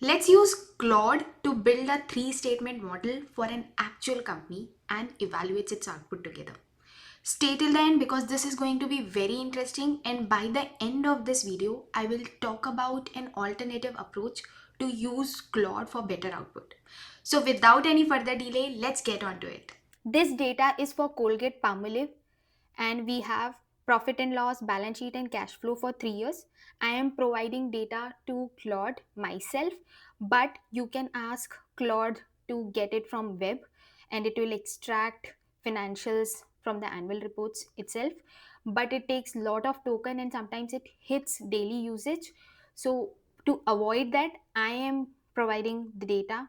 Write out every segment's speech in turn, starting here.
Let's use Claude to build a three statement model for an actual company and evaluate its output together. Stay till the end because this is going to be very interesting, and by the end of this video I will talk about an alternative approach to use Claude for better output. So without any further delay, let's get on to it. This data is for Colgate Palmolive, and we have profit and loss, balance sheet and cash flow for 3 years. I am providing data to Claude myself, but you can ask Claude to get it from web, and it will extract financials from the annual reports itself. But it takes lot of token and sometimes it hits daily usage. So to avoid that, I am providing the data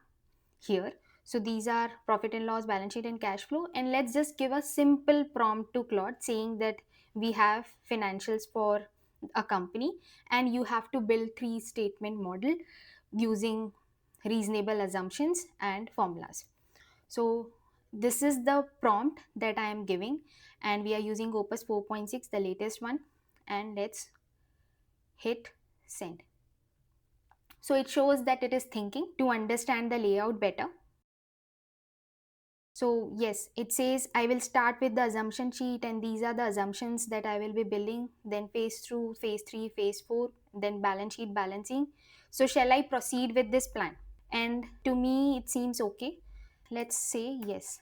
here. So these are profit and loss, balance sheet and cash flow, and let's just give a simple prompt to Claude saying that we have financials for a company and you have to build three statement model using reasonable assumptions and formulas. So this is the prompt that I am giving, and we are using Opus 4.6, the latest one, and let's hit send. So it shows that it is thinking to understand the layout better. So yes, it says I will start with the assumption sheet and these are the assumptions that I will be building, then phase through, phase 3, phase 4, then balance sheet balancing. So shall I proceed with this plan? And to me it seems okay. Let's say yes.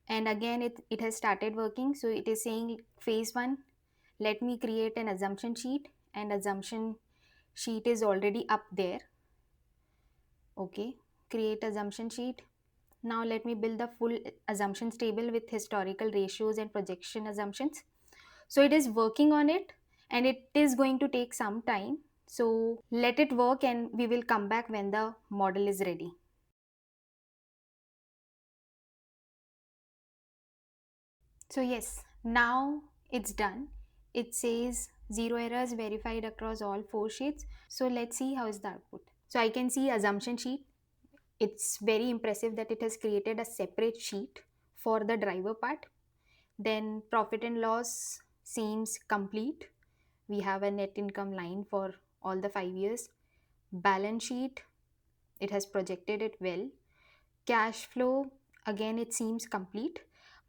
And again it has started working. So it is saying phase 1, let me create an assumption sheet, and assumption sheet is already up there. Okay, create assumption sheet. Now let me build the full assumptions table with historical ratios and projection assumptions. So it is working on it and it is going to take some time. So let it work and we will come back when the model is ready. So yes, now it's done. It says zero errors verified across all 4 sheets. So let's see how is the output. So I can see assumption sheet. It's very impressive that it has created a separate sheet for the driver part. Then profit and loss seems complete. We have a net income line for all the 5 years. Balance sheet, it has projected it well. Cash flow, again, it seems complete.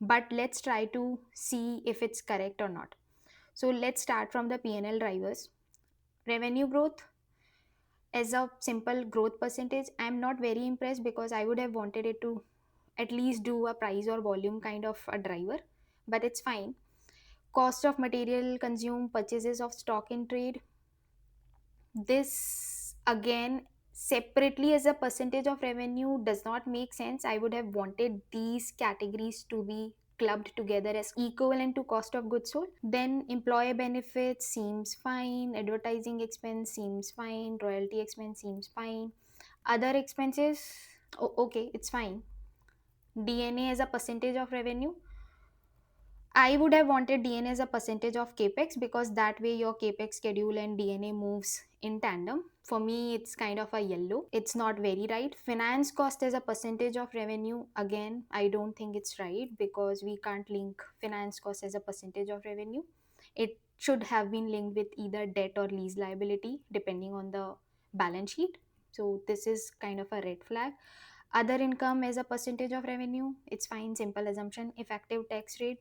But let's try to see if it's correct or not. So let's start from the P&L drivers. Revenue growth, as a simple growth percentage, I'm not very impressed because I would have wanted it to at least do a price or volume kind of a driver, but it's fine. Cost of material consumed, purchases of stock in trade, this again separately as a percentage of revenue does not make sense. I would have wanted these categories to be clubbed together as equivalent to cost of goods sold. Then employee benefits seems fine, advertising expense seems fine, royalty expense seems fine, other expenses, okay, it's fine. DNA as a percentage of revenue, I would have wanted DNA as a percentage of capex because that way your capex schedule and DNA moves in tandem. For me, it's kind of a yellow. It's not very right. Finance cost as a percentage of revenue, again, I don't think it's right because we can't link finance cost as a percentage of revenue. It should have been linked with either debt or lease liability depending on the balance sheet. So this is kind of a red flag. Other income as a percentage of revenue, it's fine, simple assumption. Effective tax rate,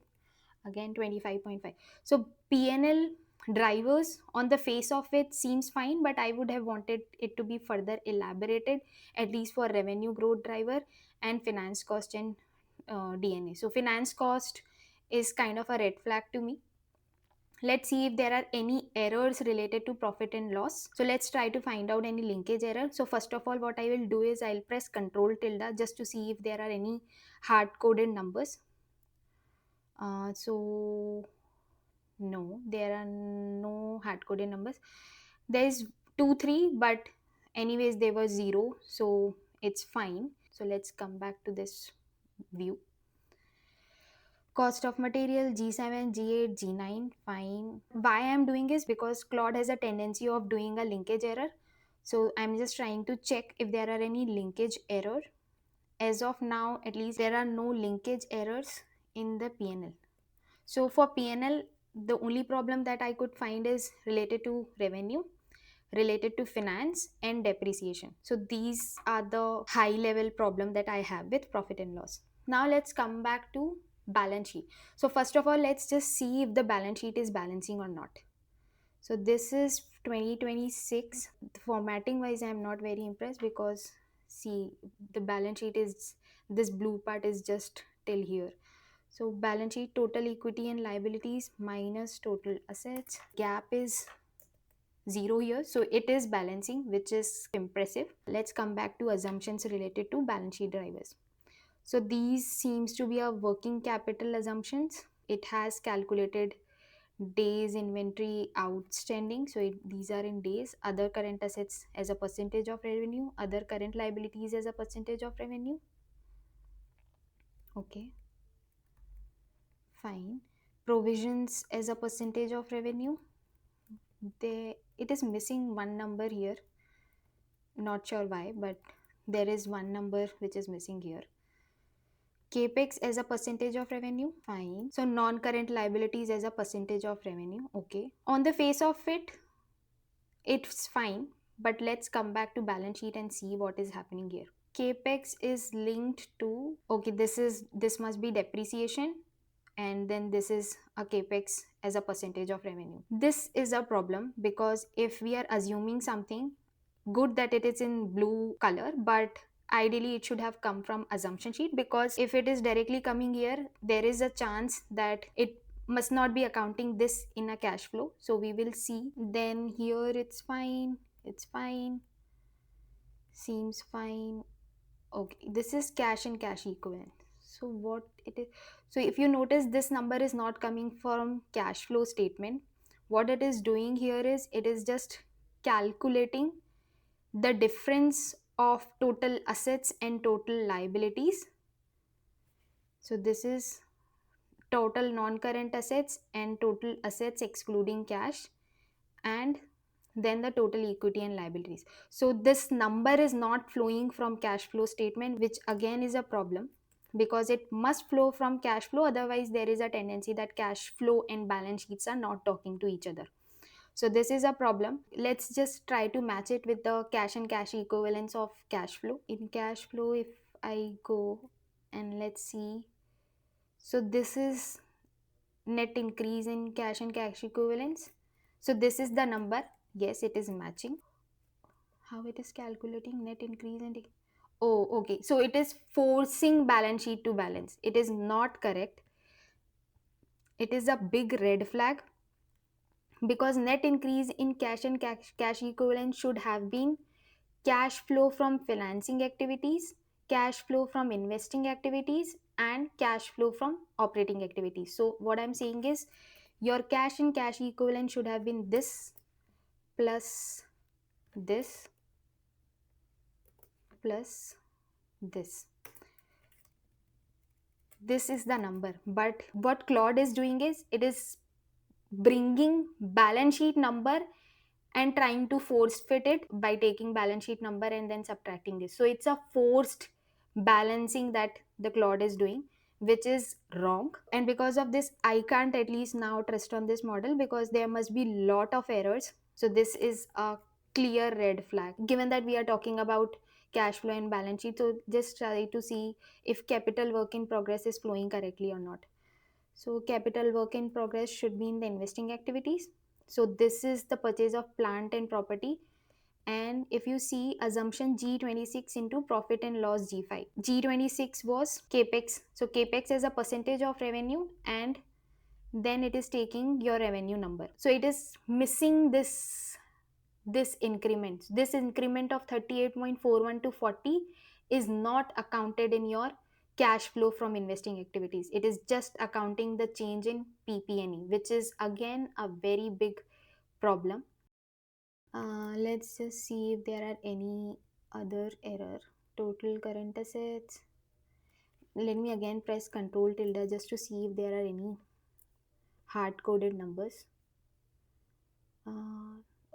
again 25.5. So PNL drivers on the face of it seems fine, but I would have wanted it to be further elaborated, at least for revenue growth driver and finance cost and DNA. So finance cost is kind of a red flag to me. Let's see if there are any errors related to profit and loss. So let's try to find out any linkage error. So first of all, what I will do is I'll press control tilde just to see if there are any hard coded numbers. So no, there are no hard coded numbers. There's 2 3, but anyways they were 0, so it's fine. So let's come back to this view. Cost of material G7, G8, G9, fine. Why I'm doing is because Claude has a tendency of doing a linkage error. So I'm just trying to check if there are any linkage error. As of now, at least there are no linkage errors in the PNL. So for PNL, the only problem that I could find is related to revenue. related to finance and depreciation. So these are the high level problem that I have with profit and loss. Now let's come back to balance sheet. So first of all, let's just see if the balance sheet is balancing or not. So this is 2026. Formatting wise, I'm not very impressed because see, the balance sheet is, this blue part is just till here. So balance sheet, total equity and liabilities minus total assets. Gap is 0 here, so it is balancing, which is impressive. Let's come back to assumptions related to balance sheet drivers. So these seems to be a working capital assumptions. It has calculated days inventory outstanding, so these are in days. Other current assets as a percentage of revenue, other current liabilities as a percentage of revenue. Okay, fine. Provisions as a percentage of revenue, they, it is missing one number here, not sure why, but there is one number which is missing here. Capex as a percentage of revenue, fine. So non current liabilities as a percentage of revenue, okay. On the face of it, it's fine, but let's come back to balance sheet and see what is happening here. Capex is linked to, okay, this must be depreciation, and then this is a capex as a percentage of revenue. This is a problem because if we are assuming something, good that it is in blue color, but ideally it should have come from assumption sheet, because if it is directly coming here, there is a chance that it must not be accounting this in a cash flow. So we will see. Then here it's fine, it's fine, seems fine. Okay, this is cash and cash equivalent. So what it is, so if you notice, this number is not coming from cash flow statement. What it is doing here is, it is just calculating the difference of total assets and total liabilities. So this is total non-current assets and total assets excluding cash, and then the total equity and liabilities. So this number is not flowing from cash flow statement, which again is a problem, because it must flow from cash flow, otherwise there is a tendency that cash flow and balance sheets are not talking to each other. So this is a problem. Let's just try to match it with the cash and cash equivalents of cash flow. In cash flow, if I go and let's see, so this is net increase in cash and cash equivalents. So this is the number. Yes, it is matching. How it is calculating net increase and oh, okay. So it is forcing balance sheet to balance. It is not correct. It is a big red flag, because net increase in cash and cash equivalent should have been cash flow from financing activities, cash flow from investing activities, and cash flow from operating activities. So what I'm saying is, your cash and cash equivalent should have been this plus this plus this. This is the number. But what Claude is doing is, it is bringing balance sheet number and trying to force fit it by taking balance sheet number and then subtracting this. So it's a forced balancing that the Claude is doing, which is wrong. And because of this, I can't at least now trust on this model, because there must be lot of errors. So this is a clear red flag, given that we are talking about cash flow and balance sheet. So just try to see if capital work in progress is flowing correctly or not. So capital work in progress should be in the investing activities. So this is the purchase of plant and property. And if you see assumption G26 into profit and loss G5. G26 was capex. So capex is a percentage of revenue, and then it is taking your revenue number. So it is missing this increment of 38.41 to 40 is not accounted in your cash flow from investing activities. It is just accounting the change in PP&E, which is again a very big problem. Let's just see if there are any other error. Total current assets. Let me again press control tilde just to see if there are any hard coded numbers.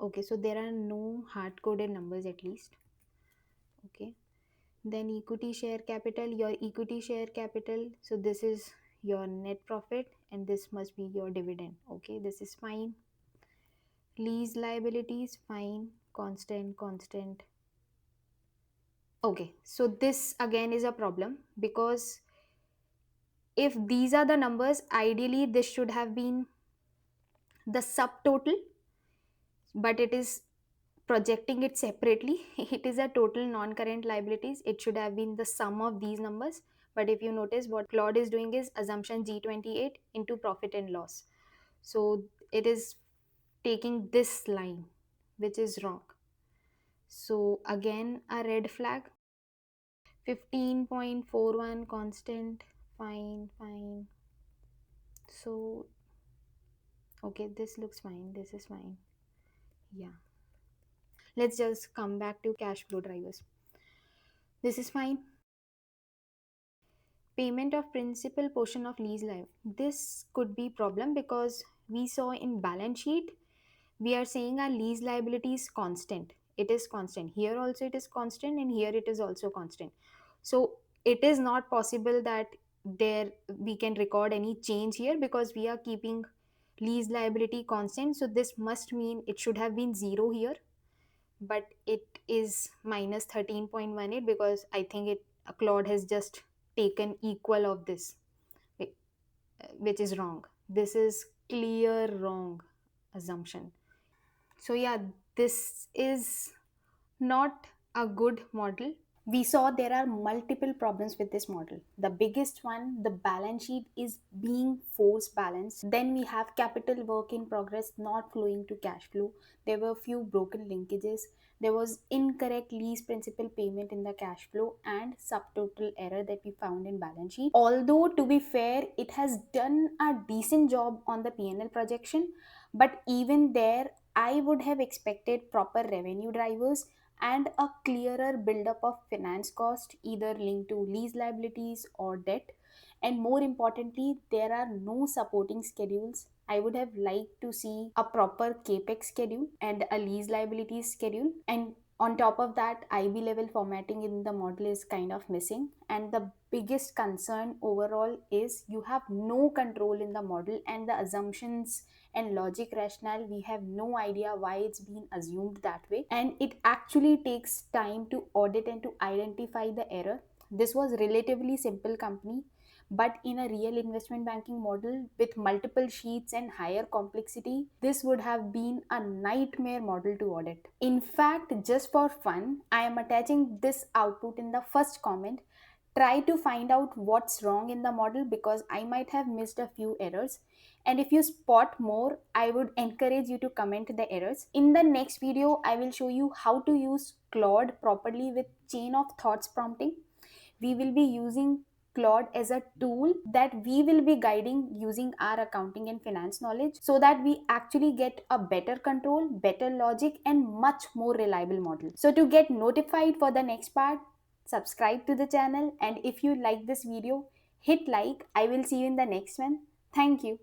Okay, so there are no hard coded numbers at least. Okay, then equity share capital, your equity share capital, so this is your net profit and this must be your dividend. Okay, this is fine. Lease liabilities, fine. constant. Okay, so this again is a problem because if these are the numbers, ideally this should have been the subtotal, but it is projecting it separately. It is a total non-current liabilities. It should have been the sum of these numbers. But if you notice, what Claude is doing is assumption G28 into profit and loss. So it is taking this line, which is wrong. So again, a red flag. 15.41 constant. Fine. So, okay, this looks fine. This is fine. Yeah. Let's just come back to cash flow drivers. This is fine. Payment of principal portion of lease life. This could be problem because we saw in balance sheet, we are saying our lease liability is constant. It is constant. Here also it is constant and here it is also constant. So it is not possible that there we can record any change here because we are keeping lease liability constant. So this must mean it should have been zero here, but it is minus 13.18 because I think it Claude has just taken equal of this, whi- which is wrong. This is clear wrong assumption. So yeah, this is not a good model. We saw there are multiple problems with this model. The biggest one, the balance sheet is being force balanced. Then we have capital work in progress not flowing to cash flow. There were few broken linkages. There was incorrect lease principal payment in the cash flow and subtotal error that we found in balance sheet. Although to be fair, it has done a decent job on the P&L projection, but even there, I would have expected proper revenue drivers and a clearer buildup of finance cost, either linked to lease liabilities or debt. And more importantly, there are no supporting schedules. I would have liked to see a proper capex schedule and a lease liabilities schedule. And on top of that, IB level formatting in the model is kind of missing. And the biggest concern overall is you have no control in the model, and the assumptions and logic rationale, we have no idea why it's been assumed that way, and it actually takes time to audit and to identify the error. This was relatively simple company, but in a real investment banking model with multiple sheets and higher complexity, this would have been a nightmare model to audit. In fact, just for fun, I am attaching this output in the first comment. Try to find out what's wrong in the model because I might have missed a few errors. And if you spot more, I would encourage you to comment the errors. In the next video, I will show you how to use Claude properly with chain of thoughts prompting. We will be using Claude as a tool that we will be guiding using our accounting and finance knowledge so that we actually get a better control, better logic, and much more reliable model. So to get notified for the next part, subscribe to the channel, and if you like this video, hit like. I will see you in the next one. Thank you.